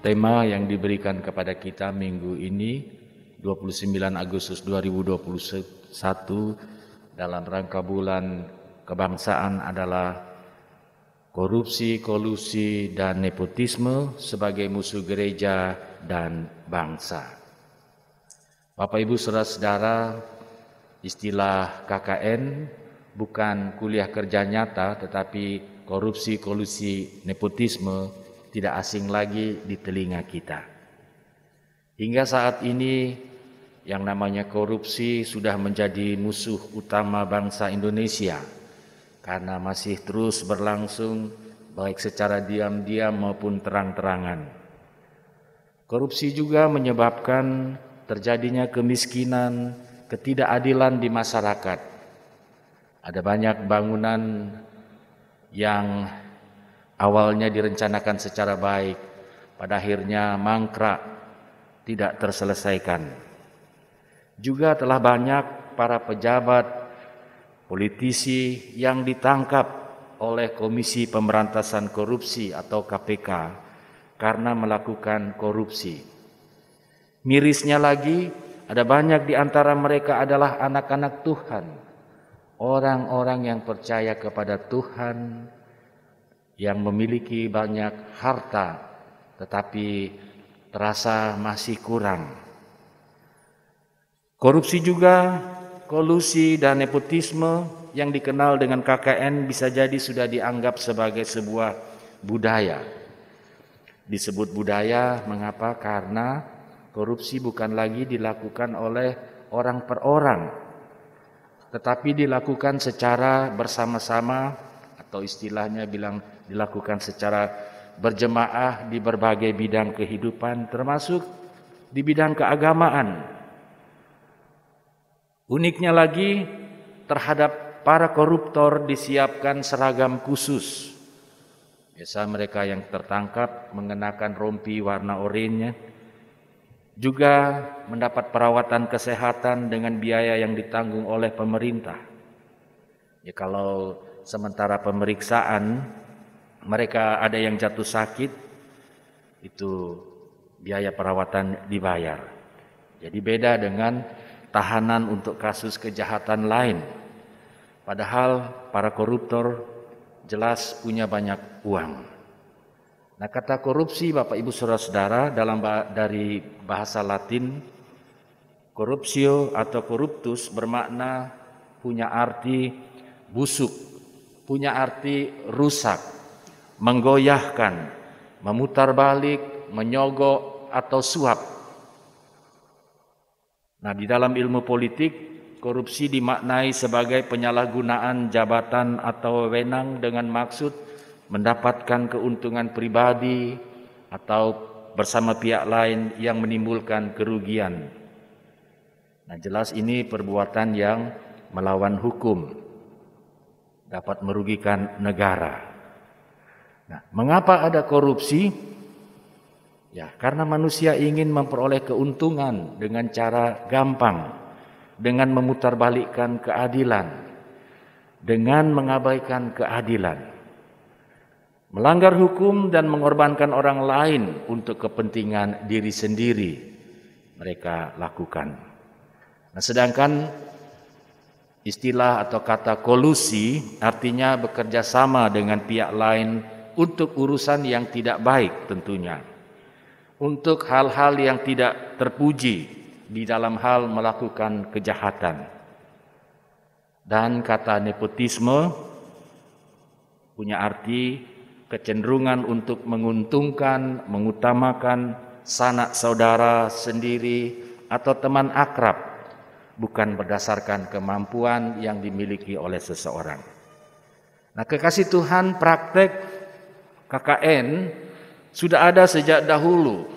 Tema yang diberikan kepada kita minggu ini 29 Agustus 2021 dalam rangka bulan kebangsaan adalah korupsi, kolusi, dan nepotisme sebagai musuh gereja dan bangsa. Bapak Ibu Saudara-saudara, istilah KKN bukan kuliah kerja nyata, tetapi korupsi, kolusi, nepotisme tidak asing lagi di telinga kita. Hingga saat ini yang namanya korupsi sudah menjadi musuh utama bangsa Indonesia karena masih terus berlangsung baik secara diam-diam maupun terang-terangan. Korupsi juga menyebabkan terjadinya kemiskinan, ketidakadilan di masyarakat. Ada banyak bangunan yang awalnya direncanakan secara baik, pada akhirnya mangkrak, tidak terselesaikan. Juga telah banyak para pejabat, politisi yang ditangkap oleh Komisi Pemberantasan Korupsi atau KPK karena melakukan korupsi. Mirisnya lagi, ada banyak di antara mereka adalah anak-anak Tuhan, orang-orang yang percaya kepada Tuhan, yang memiliki banyak harta tetapi terasa masih kurang. Korupsi juga, kolusi dan nepotisme yang dikenal dengan KKN bisa jadi sudah dianggap sebagai sebuah budaya. Disebut budaya mengapa? Karena korupsi bukan lagi dilakukan oleh orang per orang, tetapi dilakukan secara bersama-sama atau istilahnya bilang dilakukan secara berjemaah di berbagai bidang kehidupan, termasuk di bidang keagamaan. Uniknya lagi, terhadap para koruptor disiapkan seragam khusus. Biasa mereka yang tertangkap mengenakan rompi warna oranye, juga mendapat perawatan kesehatan dengan biaya yang ditanggung oleh pemerintah. Ya, kalau sementara pemeriksaan mereka ada yang jatuh sakit, itu biaya perawatan dibayar. Jadi beda dengan tahanan untuk kasus kejahatan lain. Padahal para koruptor jelas punya banyak uang. Nah, kata korupsi Bapak Ibu Saudara-saudara dari bahasa Latin, corruptio atau corruptus bermakna punya arti busuk, punya arti rusak, menggoyahkan, memutarbalik, menyogok atau suap. Nah, di dalam ilmu politik, korupsi dimaknai sebagai penyalahgunaan jabatan atau wewenang dengan maksud mendapatkan keuntungan pribadi atau bersama pihak lain yang menimbulkan kerugian. Nah, jelas ini perbuatan yang melawan hukum, dapat merugikan negara. Nah, mengapa ada korupsi? Ya, karena manusia ingin memperoleh keuntungan dengan cara gampang, dengan memutarbalikkan keadilan, dengan mengabaikan keadilan, melanggar hukum dan mengorbankan orang lain untuk kepentingan diri sendiri mereka lakukan. Nah, sedangkan istilah atau kata kolusi artinya bekerja sama dengan pihak lain untuk urusan yang tidak baik tentunya, untuk hal-hal yang tidak terpuji di dalam hal melakukan kejahatan. Dan kata nepotisme punya arti kecenderungan untuk menguntungkan, mengutamakan sanak saudara sendiri atau teman akrab, bukan berdasarkan kemampuan yang dimiliki oleh seseorang. Nah, kekasih Tuhan, praktek KKN sudah ada sejak dahulu,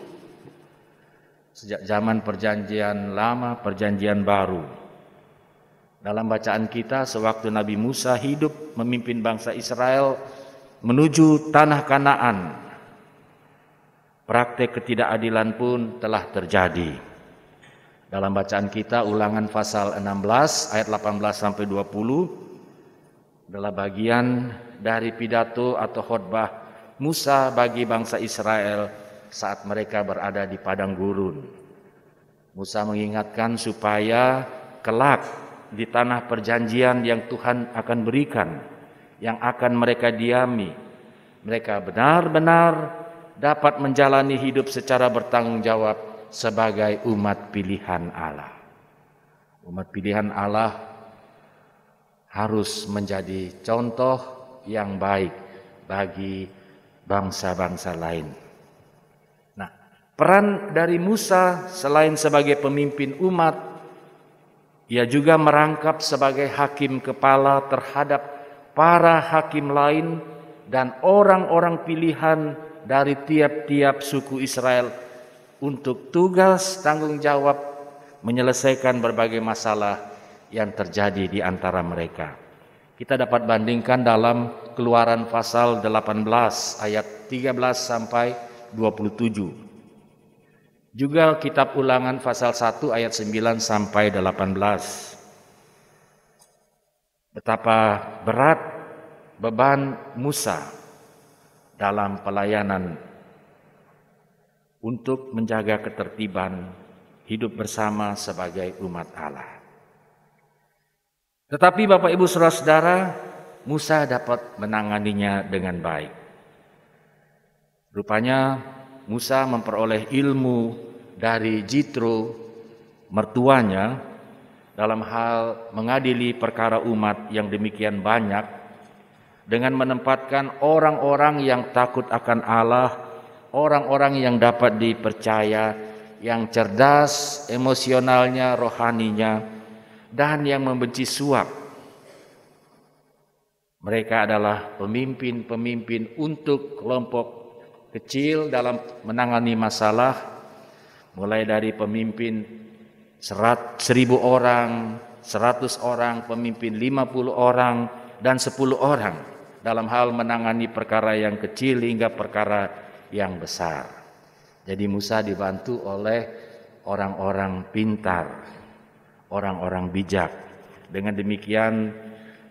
sejak zaman perjanjian lama, perjanjian baru. Dalam bacaan kita, sewaktu Nabi Musa hidup memimpin bangsa Israel menuju tanah Kanaan, praktek ketidakadilan pun telah terjadi. Dalam bacaan kita Ulangan pasal 16 ayat 18 sampai 20 adalah bagian dari pidato atau khotbah Musa bagi bangsa Israel saat mereka berada di padang gurun. Musa mengingatkan supaya kelak di tanah perjanjian yang Tuhan akan berikan, yang akan mereka diami, mereka benar-benar dapat menjalani hidup secara bertanggung jawab sebagai umat pilihan Allah. Umat pilihan Allah harus menjadi contoh yang baik bagi bangsa-bangsa lain. Nah, peran dari Musa selain sebagai pemimpin umat, ia juga merangkap sebagai hakim kepala terhadap para hakim lain dan orang-orang pilihan dari tiap-tiap suku Israel untuk tugas tanggung jawab menyelesaikan berbagai masalah yang terjadi di antara mereka. Kita dapat bandingkan dalam Keluaran pasal 18 ayat 13 sampai 27. Juga kitab Ulangan pasal 1 ayat 9 sampai 18. Betapa berat beban Musa dalam pelayanan untuk menjaga ketertiban hidup bersama sebagai umat Allah. Tetapi Bapak Ibu Saudara-saudara, Musa dapat menanganinya dengan baik. Rupanya Musa memperoleh ilmu dari Jitro, mertuanya, dalam hal mengadili perkara umat yang demikian banyak, dengan menempatkan orang-orang yang takut akan Allah, orang-orang yang dapat dipercaya, yang cerdas emosionalnya, rohaninya, dan yang membenci suap. Mereka adalah pemimpin-pemimpin untuk kelompok kecil dalam menangani masalah, mulai dari pemimpin 1.000 orang, 100 orang, pemimpin 50 orang, dan 10 orang dalam hal menangani perkara yang kecil hingga perkara yang besar. Jadi Musa dibantu oleh orang-orang pintar, orang-orang bijak. Dengan demikian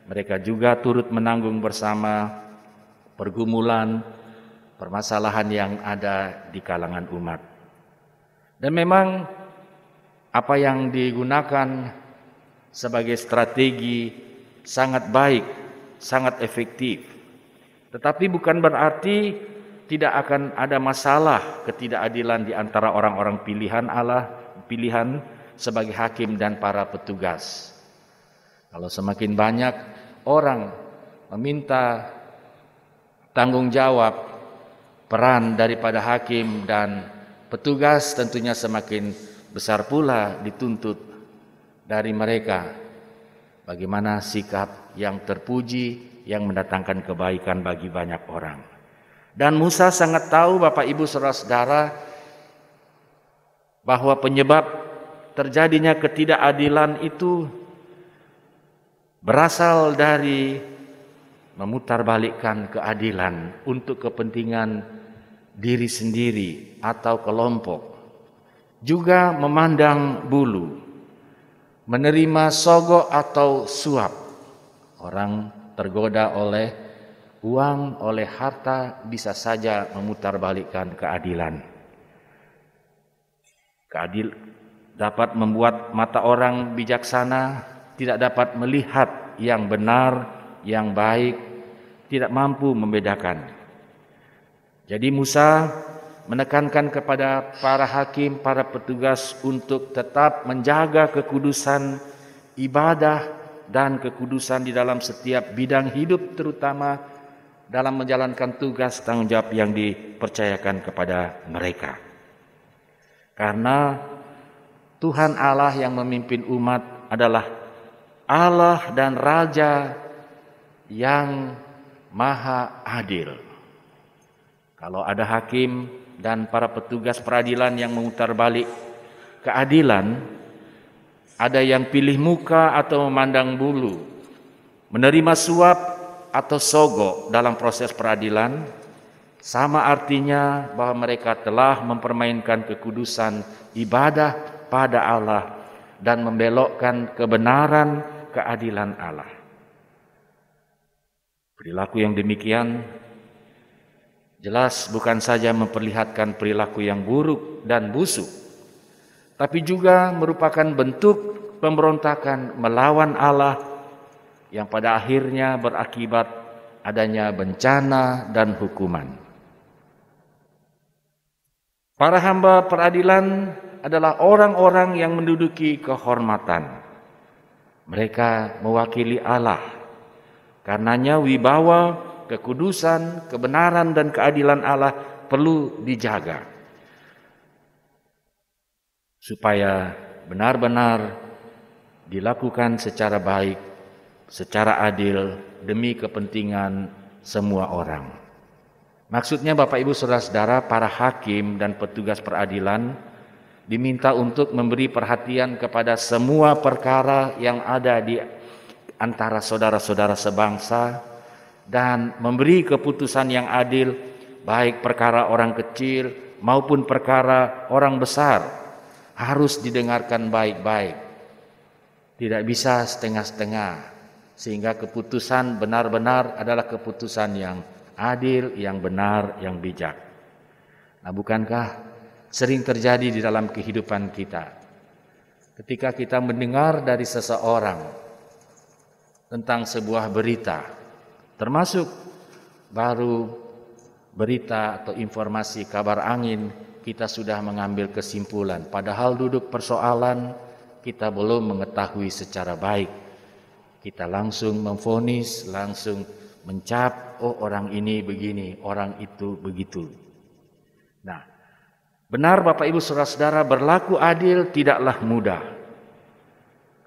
mereka juga turut menanggung bersama pergumulan, permasalahan yang ada di kalangan umat. Dan memang apa yang digunakan sebagai strategi sangat baik, sangat efektif. Tetapi bukan berarti tidak akan ada masalah ketidakadilan di antara orang-orang pilihan Allah, pilihan sebagai hakim dan para petugas. Kalau semakin banyak orang meminta tanggung jawab peran daripada hakim dan petugas, tentunya semakin besar pula dituntut dari mereka bagaimana sikap yang terpuji yang mendatangkan kebaikan bagi banyak orang. Dan Musa sangat tahu Bapak Ibu Saudara-saudara bahwa penyebab terjadinya ketidakadilan itu berasal dari memutarbalikkan keadilan untuk kepentingan diri sendiri atau kelompok. Juga memandang bulu, menerima sogok atau suap. Orang tergoda oleh uang, oleh harta, bisa saja memutarbalikkan keadilan. Dapat membuat mata orang bijaksana tidak dapat melihat yang benar, yang baik, tidak mampu membedakan. Jadi Musa menekankan kepada para hakim, para petugas untuk tetap menjaga kekudusan ibadah dan kekudusan di dalam setiap bidang hidup, terutama dalam menjalankan tugas tanggung jawab yang dipercayakan kepada mereka. Karena Tuhan Allah yang memimpin umat adalah Allah dan Raja yang Maha Adil. Kalau ada hakim dan para petugas peradilan yang memutarbalik keadilan, ada yang pilih muka atau memandang bulu, menerima suap atau sogok dalam proses peradilan, sama artinya bahwa mereka telah mempermainkan kekudusan ibadah pada Allah dan membelokkan kebenaran keadilan Allah. Perilaku yang demikian jelas bukan saja memperlihatkan perilaku yang buruk dan busuk, tapi juga merupakan bentuk pemberontakan melawan Allah yang pada akhirnya berakibat adanya bencana dan hukuman. Para hamba peradilan adalah orang-orang yang menduduki kehormatan. Mereka mewakili Allah. Karenanya wibawa, kekudusan, kebenaran dan keadilan Allah perlu dijaga, supaya benar-benar dilakukan secara baik, secara adil, demi kepentingan semua orang. Maksudnya Bapak Ibu Saudara-saudara, para hakim dan petugas peradilan diminta untuk memberi perhatian kepada semua perkara yang ada di antara saudara-saudara sebangsa dan memberi keputusan yang adil, baik perkara orang kecil maupun perkara orang besar, harus didengarkan baik-baik. Tidak bisa setengah-setengah, sehingga keputusan benar-benar adalah keputusan yang adil, yang benar, yang bijak. Nah, bukankah sering terjadi di dalam kehidupan kita, ketika kita mendengar dari seseorang tentang sebuah berita, termasuk baru berita atau informasi kabar angin, kita sudah mengambil kesimpulan, padahal duduk persoalan kita belum mengetahui secara baik. Kita langsung memvonis, langsung mencap, oh orang ini begini, orang itu begitu. Nah, benar Bapak Ibu Saudara-saudara, berlaku adil tidaklah mudah.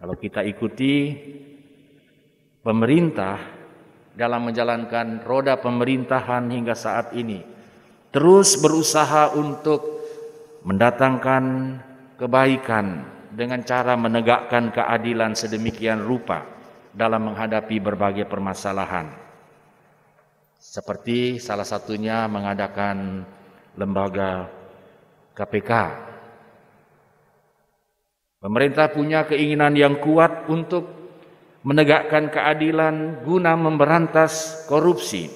Kalau kita ikuti pemerintah dalam menjalankan roda pemerintahan hingga saat ini, terus berusaha untuk mendatangkan kebaikan dengan cara menegakkan keadilan sedemikian rupa dalam menghadapi berbagai permasalahan. Seperti salah satunya mengadakan lembaga KPK. Pemerintah punya keinginan yang kuat untuk menegakkan keadilan guna memberantas korupsi.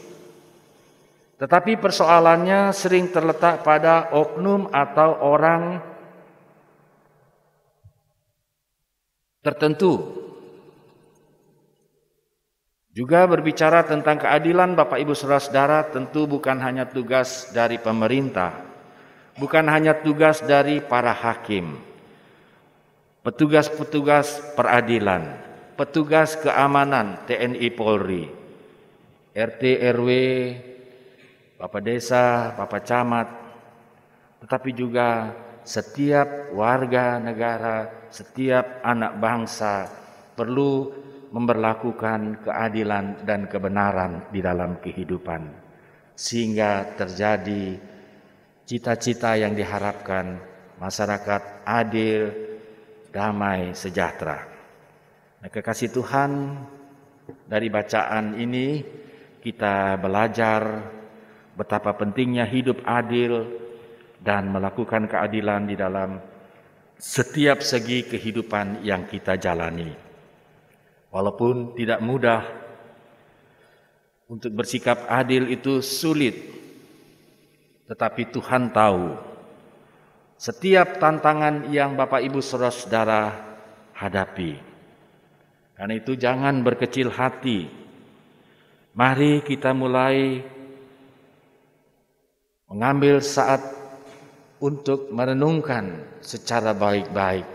Tetapi persoalannya sering terletak pada oknum atau orang tertentu. Juga berbicara tentang keadilan, Bapak Ibu Saudara-saudara, tentu bukan hanya tugas dari pemerintah, bukan hanya tugas dari para hakim, petugas-petugas peradilan, petugas keamanan TNI Polri, RT RW, Bapak Desa, Bapak Camat, tetapi juga setiap warga negara, setiap anak bangsa perlu memberlakukan keadilan dan kebenaran di dalam kehidupan, sehingga terjadi cita-cita yang diharapkan, masyarakat adil, damai, sejahtera. Nah, kekasih Tuhan, dari bacaan ini kita belajar betapa pentingnya hidup adil dan melakukan keadilan di dalam setiap segi kehidupan yang kita jalani. Walaupun tidak mudah, untuk bersikap adil itu sulit, tetapi Tuhan tahu setiap tantangan yang Bapak Ibu Saudara-saudara hadapi. Karena itu jangan berkecil hati. Mari kita mulai mengambil saat untuk merenungkan secara baik-baik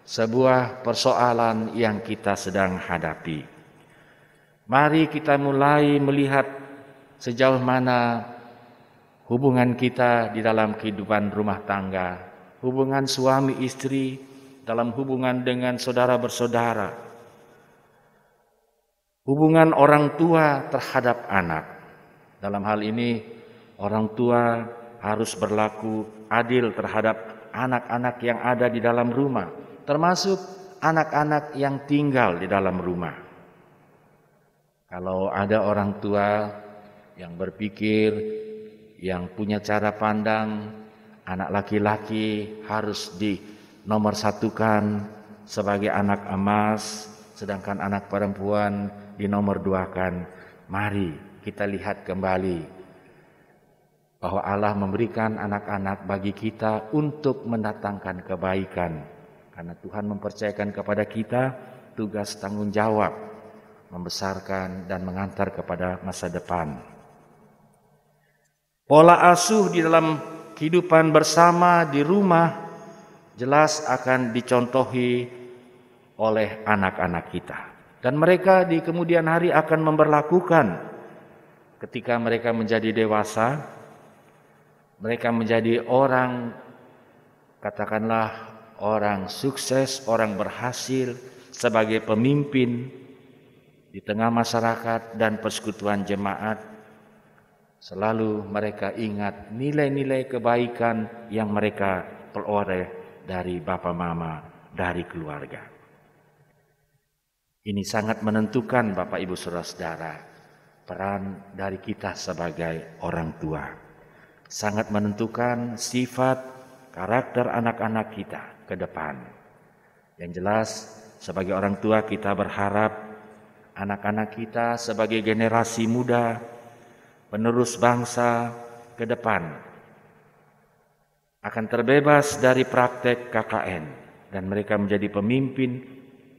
sebuah persoalan yang kita sedang hadapi. Mari kita mulai melihat sejauh mana hubungan kita di dalam kehidupan rumah tangga, hubungan suami istri, dalam hubungan dengan saudara bersaudara, hubungan orang tua terhadap anak. Dalam hal ini, orang tua harus berlaku adil terhadap anak-anak yang ada di dalam rumah, termasuk anak-anak yang tinggal di dalam rumah. Kalau ada orang tua yang berpikir, yang punya cara pandang, anak laki-laki harus dinomorsatukan sebagai anak emas, sedangkan anak perempuan dinomorduakan. Mari kita lihat kembali bahwa Allah memberikan anak-anak bagi kita untuk mendatangkan kebaikan. Karena Tuhan mempercayakan kepada kita tugas tanggung jawab membesarkan dan mengantar kepada masa depan. Pola asuh di dalam kehidupan bersama di rumah jelas akan dicontohi oleh anak-anak kita. Dan mereka di kemudian hari akan memberlakukan ketika mereka menjadi dewasa, mereka menjadi orang, katakanlah orang sukses, orang berhasil sebagai pemimpin di tengah masyarakat dan persekutuan jemaat. Selalu mereka ingat nilai-nilai kebaikan yang mereka peroleh dari Bapa Mama, dari keluarga. Ini sangat menentukan Bapak Ibu Saudara-saudara, peran dari kita sebagai orang tua. Sangat menentukan sifat karakter anak-anak kita ke depan. Yang jelas sebagai orang tua kita berharap anak-anak kita sebagai generasi muda, penerus bangsa ke depan akan terbebas dari praktek KKN dan mereka menjadi pemimpin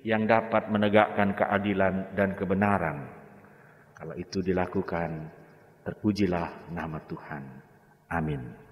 yang dapat menegakkan keadilan dan kebenaran. Kalau itu dilakukan, terpujilah nama Tuhan. Amin.